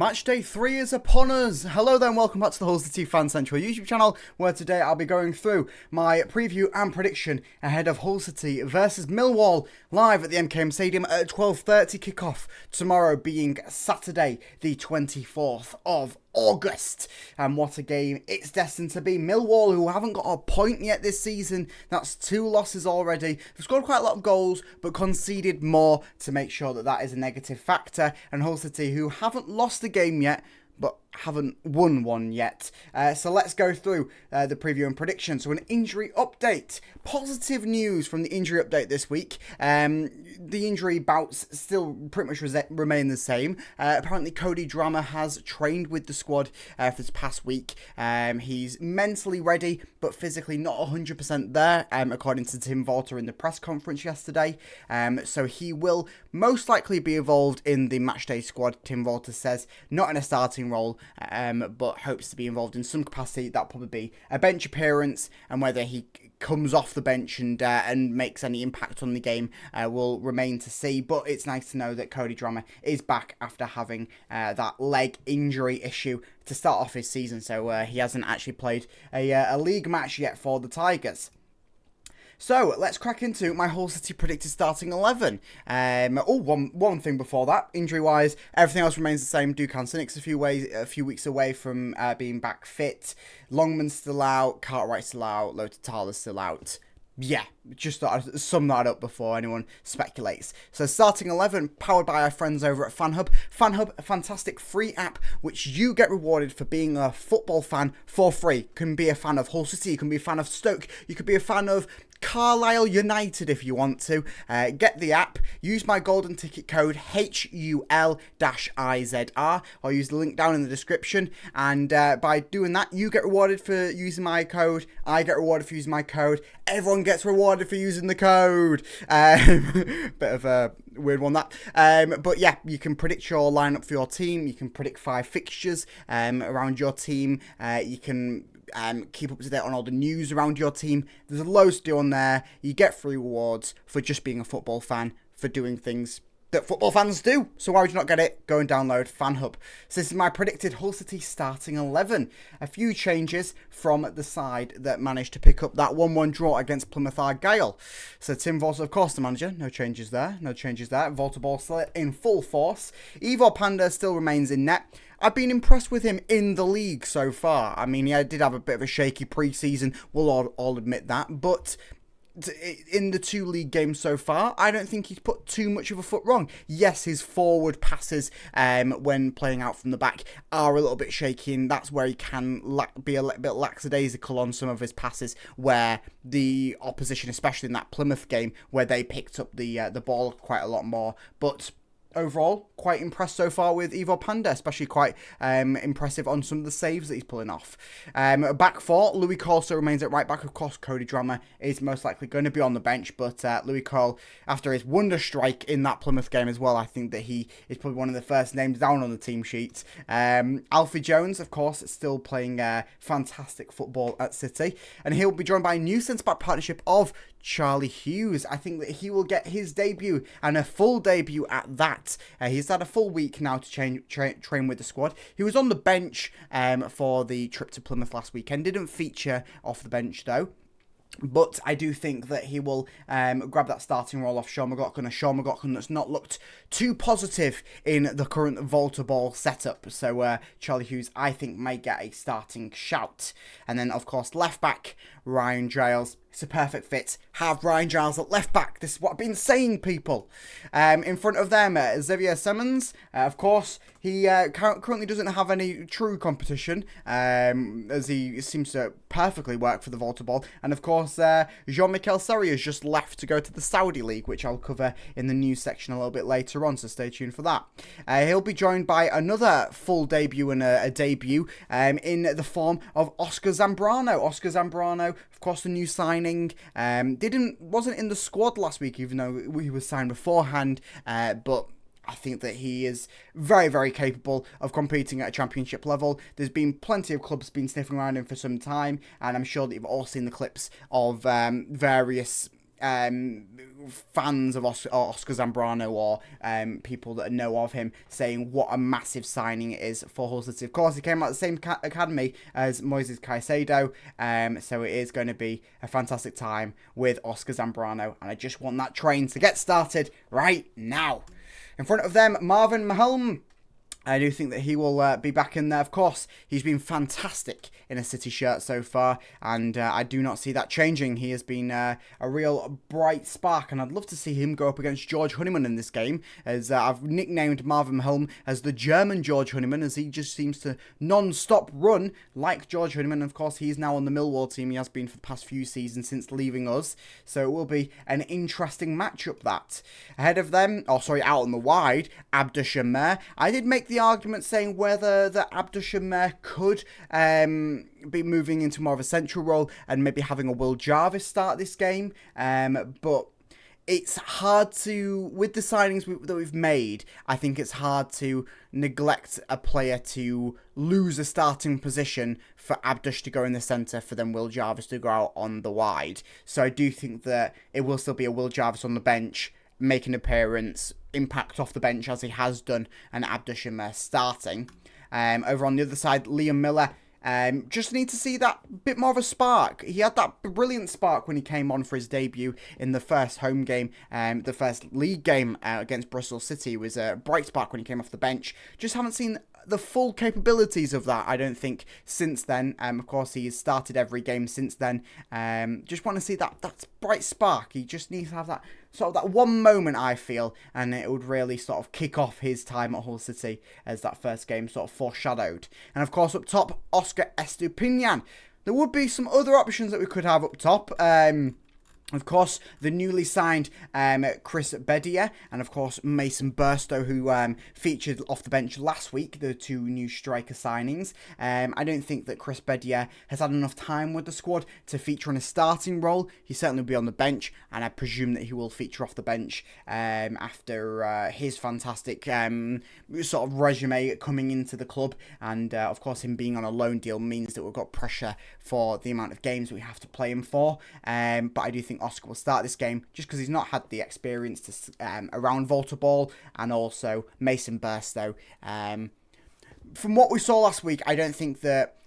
Match day 3 is upon us. Hello there and welcome back to the HullCityFanCentral YouTube channel, where today I'll be going through my preview and prediction ahead of Hull City versus Millwall live at the MKM Stadium at 12:30 kickoff, tomorrow being Saturday the 24th of August. And what a game it's destined to be. Millwall, who haven't got a point yet this season, that's 2 losses already. They've scored quite a lot of goals but conceded more to make sure that that is a negative factor. And Hull City, who haven't lost a game yet but haven't won one yet. So let's go through the preview and prediction. So an injury update. Positive news from the injury update this week. The injury bouts still pretty much remain the same. Apparently Cody Drammer has trained with the squad for this past week. He's mentally ready but physically not 100% there, according to Tim Walter in the press conference yesterday. So he will most likely be involved in the matchday squad, Tim Walter says. Not in a starting role, but hopes to be involved in some capacity. That'll probably be a bench appearance, and whether he comes off the bench and makes any impact on the game will remain to see. But it's nice to know that Cody Drammer is back after having that leg injury issue to start off his season. So he hasn't actually played a league match yet for the Tigers. So, let's crack into my Hull City predicted starting 11. One thing before that, injury-wise, everything else remains the same. Dukan Sinic's a few weeks away from being back fit. Longman's still out, Cartwright's still out, Lotitala's still out. Yeah, just thought I'd sum that up before anyone speculates. So starting 11, powered by our friends over at Fanhub. Fanhub, a fantastic free app which you get rewarded for being a football fan for free. You can be a fan of Hull City, you can be a fan of Stoke, you could be a fan of Carlisle United if you want to. Get the app, use my golden ticket code HUL-IZR, or use the link down in the description, and by doing that you get rewarded for using my code, I get rewarded for using my code, everyone gets rewarded for using the code. Bit of a weird one that, but yeah, you can predict your lineup for your team, you can predict 5 fixtures around your team, you can keep up to date on all the news around your team. There's loads to do on there. You get free rewards for just being a football fan, for doing things that football fans do. So why would you not get it? Go and download Fanhub. So this is my predicted Hull City starting 11. A few changes from the side that managed to pick up that 1-1 draw against Plymouth Argyle. So Tim Walter, of course, the manager. No changes there. Walter Ball still in full force. Ivor Panda still remains in net. I've been impressed with him in the league so far. I mean, he did have a bit of a shaky pre-season. We'll all admit that. But in the 2 league games so far, I don't think he's put too much of a foot wrong. Yes, his forward passes when playing out from the back are a little bit shaky, and that's where he can be a little bit lackadaisical on some of his passes, where the opposition, especially in that Plymouth game, where they picked up the ball quite a lot more. But overall, quite impressed so far with Ivor Panda, especially quite impressive on some of the saves that he's pulling off. Back 4, Louis Cole still remains at right back. Of course, Cody Drammer is most likely going to be on the bench, but Louis Cole, after his wonder strike in that Plymouth game as well, I think that he is probably one of the first names down on the team sheet. Alfie Jones, of course, still playing fantastic football at City, and he'll be joined by a new centre-back partnership of Charlie Hughes. I think that he will get his debut, and a full debut at that. He's had a full week now to train with the squad. He was on the bench for the trip to Plymouth last weekend. Didn't feature off the bench though. But I do think that he will grab that starting role off Sean McLaughlin, a Sean McLaughlin that's not looked too positive in the current Volta Ball setup. So Charlie Hughes, I think, may get a starting shout. And then, of course, left back, Ryan Giles. It's a perfect fit. Have Ryan Giles at left back. This is what I've been saying, people. In front of them, Xavier Simmons. Of course, he currently doesn't have any true competition, as he seems to perfectly work for the Volta Ball. And of course, Jean-Michel Seri has just left to go to the Saudi League, which I'll cover in the news section a little bit later on, so stay tuned for that. He'll be joined by another full debut and a debut in the form of Oscar Zambrano. Oscar Zambrano, of course, the new signing. Wasn't in the squad last week, even though he was signed beforehand, but I think that he is very, very capable of competing at a championship level. There's been plenty of clubs been sniffing around him for some time, and I'm sure that you've all seen the clips of various fans of Oscar Zambrano or people that know of him saying what a massive signing it is for Hull City. Of course, he came out of the same academy as Moises Caicedo, so it is going to be a fantastic time with Oscar Zambrano, and I just want that train to get started right now. In front of them, Marvin Mahulm. I do think that he will be back in there. Of course, he's been fantastic in a City shirt so far, and I do not see that changing. He has been a real bright spark, and I'd love to see him go up against George Honeyman in this game, as I've nicknamed Marvin Helm as the German George Honeyman, as he just seems to non-stop run like George Honeyman. Of course, he's now on the Millwall team. He has been for the past few seasons since leaving us, so it will be an interesting matchup that. Ahead of them, out on the wide, Abdou Shamer. I did make the argument saying whether the Abdou Shamer could be moving into more of a central role and maybe having a Will Jarvis start this game, but it's hard to, with the signings that we've made, I think it's hard to neglect a player to lose a starting position for Abdush to go in the centre, for then Will Jarvis to go out on the wide. So I do think that it will still be a Will Jarvis on the bench, make an appearance, impact off the bench as he has done, and Abdou Shamer starting. Over on the other side, Liam Miller. Just need to see that bit more of a spark. He had that brilliant spark when he came on for his debut in the first home game, the first league game against Bristol City. It was a bright spark when he came off the bench. Just haven't seen the full capabilities of that, I don't think, since then. Of course, he has started every game since then. Just want to see that bright spark. He just needs to have that sort of that one moment, I feel, and it would really sort of kick off his time at Hull City, as that first game sort of foreshadowed. And of course, up top, Oscar Estupiñán. There would be some other options that we could have up top. Of course, the newly signed Chris Bedia, and of course Mason Burstow, who featured off the bench last week, the two new striker signings. I don't think that Chris Bedia has had enough time with the squad to feature in a starting role. He certainly will be on the bench, and I presume that he will feature off the bench after his fantastic sort of resume coming into the club. And of course, him being on a loan deal means that we've got pressure for the amount of games we have to play him for. But I do think Oscar will start this game just because he's not had the experience to around Volta Ball, and also Mason Burstow. From what we saw last week, I don't think that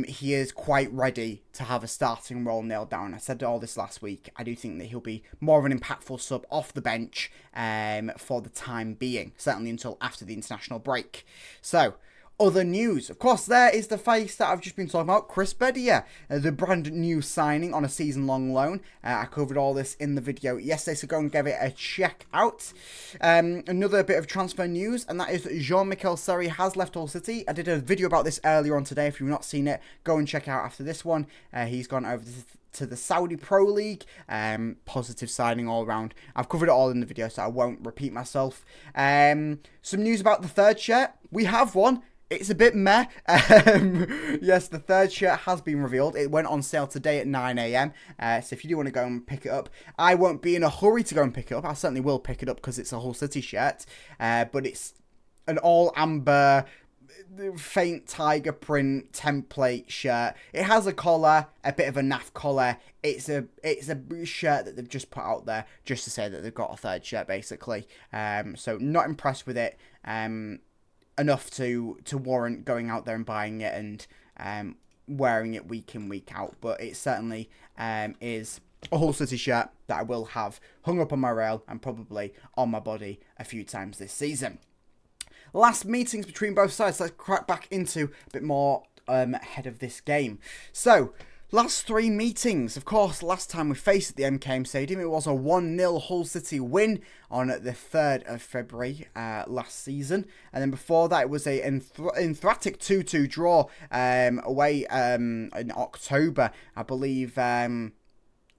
he is quite ready to have a starting role nailed down. I said all this last week. I do think that he'll be more of an impactful sub off the bench for the time being, certainly until after the international break. So, other news. Of course, there is the face that I've just been talking about, Chris Bedia, the brand new signing on a season-long loan. I covered all this in the video yesterday, so go and give it a check out. Another bit of transfer news, and that is that Jean-Michel Seri has left Hull City. I did a video about this earlier on today. If you've not seen it, go and check it out after this one. He's gone over to the Saudi Pro League. Positive signing all around. I've covered it all in the video, so I won't repeat myself. Some news about the third shirt. We have one. It's a bit meh. Yes, the third shirt has been revealed. It went on sale today at 9 AM. So if you do want to go and pick it up, I won't be in a hurry to go and pick it up. I certainly will pick it up because it's a Hull City shirt. But it's an all amber, faint tiger print template shirt. It has a collar, a bit of a naff collar. It's a shirt that they've just put out there just to say that they've got a third shirt, basically. So not impressed with it. Enough to warrant going out there and buying it and wearing it week in, week out. But it certainly is a Hull City shirt that I will have hung up on my rail and probably on my body a few times this season. Last meetings between both sides. Let's crack back into a bit more ahead of this game. So, last three meetings. Of course, last time we faced at the MKM Stadium, it was a 1-0 Hull City win on the 3rd of February last season. And then before that, it was a emphatic 2-2 draw away in October. I believe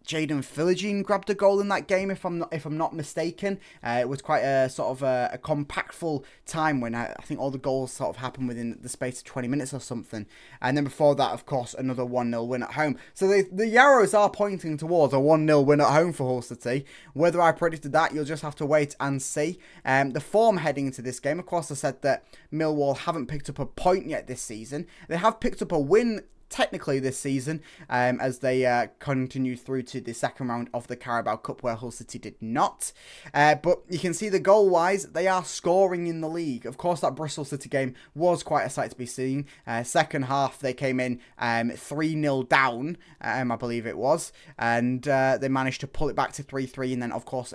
Jaden Philogene grabbed a goal in that game, if I'm not mistaken. It was quite a sort of a compactful time when I think all the goals sort of happened within the space of 20 minutes or something. And then before that, of course, another 1-0 win at home. So the arrows are pointing towards a 1-0 win at home for Hull City. Whether I predicted that, you'll just have to wait and see. The form heading into this game, of course, I said that Millwall haven't picked up a point yet this season. They have picked up a win technically this season, as they continue through to the second round of the Carabao Cup, where Hull City did not. But you can see the goal-wise, they are scoring in the league. Of course, that Bristol City game was quite a sight to be seen. Second half, they came in 3-0 down, I believe it was, and they managed to pull it back to 3-3, and then, of course,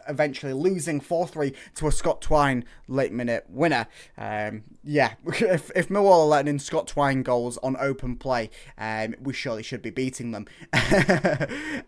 eventually losing 4-3 to a Scott Twine late-minute winner. Yeah, if Millwall are letting in Scott Twine goals on open play, we surely should be beating them.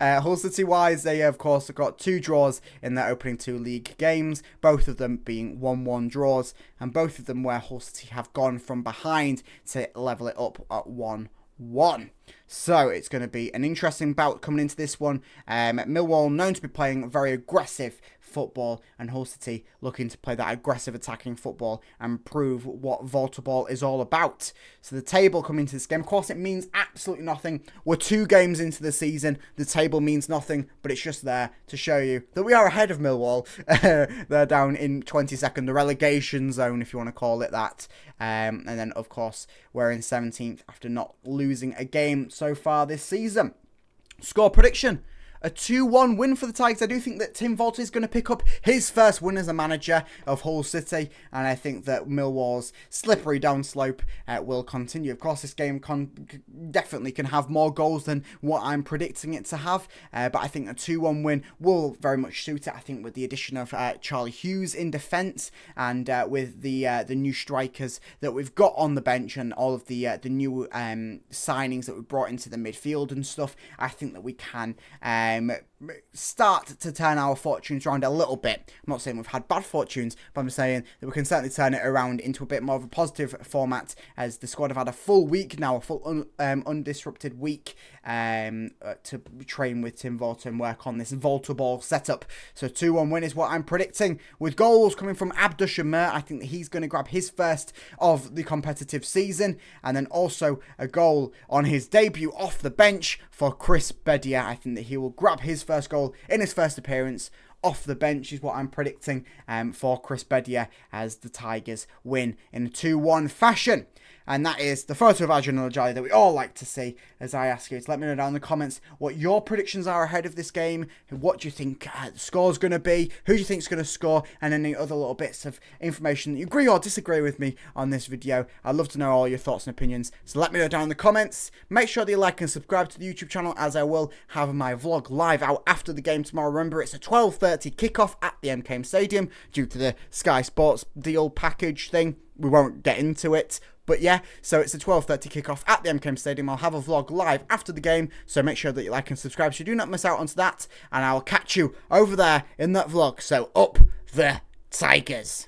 Hull City-wise, they, of course, have got 2 draws in their opening 2 league games, both of them being 1-1 draws, and both of them where Hull City have gone from behind to level it up at 1-1. So it's going to be an interesting bout coming into this one. Millwall known to be playing very aggressive football, and Hull City looking to play that aggressive attacking football and prove what Volta Ball is all about. So the table coming into this game, of course, it means absolutely nothing. We're 2 games into the season. The table means nothing, but it's just there to show you that we are ahead of Millwall. They're down in 22nd, the relegation zone, if you want to call it that. And then, of course, we're in 17th after not losing a game so far this season. Score prediction: a 2-1 win for the Tigers. I do think that Tim Volta is going to pick up his first win as a manager of Hull City, and I think that Millwall's slippery downslope will continue. Of course, this game definitely can have more goals than what I'm predicting it to have, but I think a 2-1 win will very much suit it. I think with the addition of Charlie Hughes in defence, and with the new strikers that we've got on the bench, and all of the new signings that we've brought into the midfield and stuff, I think that we can start to turn our fortunes around a little bit. I'm not saying we've had bad fortunes, but I'm saying that we can certainly turn it around into a bit more of a positive format, as the squad have had a full week now, a full undisrupted week to train with Tim Volta and work on this Volta Ball setup. So 2-1 win is what I'm predicting, with goals coming from Abdul Shamir. I think that he's going to grab his first of the competitive season, and then also a goal on his debut off the bench for Chris Bedia. I think that he will grab his first goal in his first appearance off the bench, is what I'm predicting for Chris Bedia, as the Tigers win in a 2-1 fashion. And that is the photo of Adrian Ojali that we all like to see, as I ask you to let me know down in the comments what your predictions are ahead of this game. What do you think the score's going to be? Who do you think is going to score? And any other little bits of information that you agree or disagree with me on this video. I'd love to know all your thoughts and opinions, so let me know down in the comments. Make sure that you like and subscribe to the YouTube channel, as I will have my vlog live out after the game tomorrow. Remember, it's a 12:30 kickoff at the MKM Stadium due to the Sky Sports deal package thing. We won't get into it. But yeah, so it's a 12:30 kickoff at the MKM Stadium. I'll have a vlog live after the game, so make sure that you like and subscribe so you do not miss out on that. And I'll catch you over there in that vlog. So up the Tigers.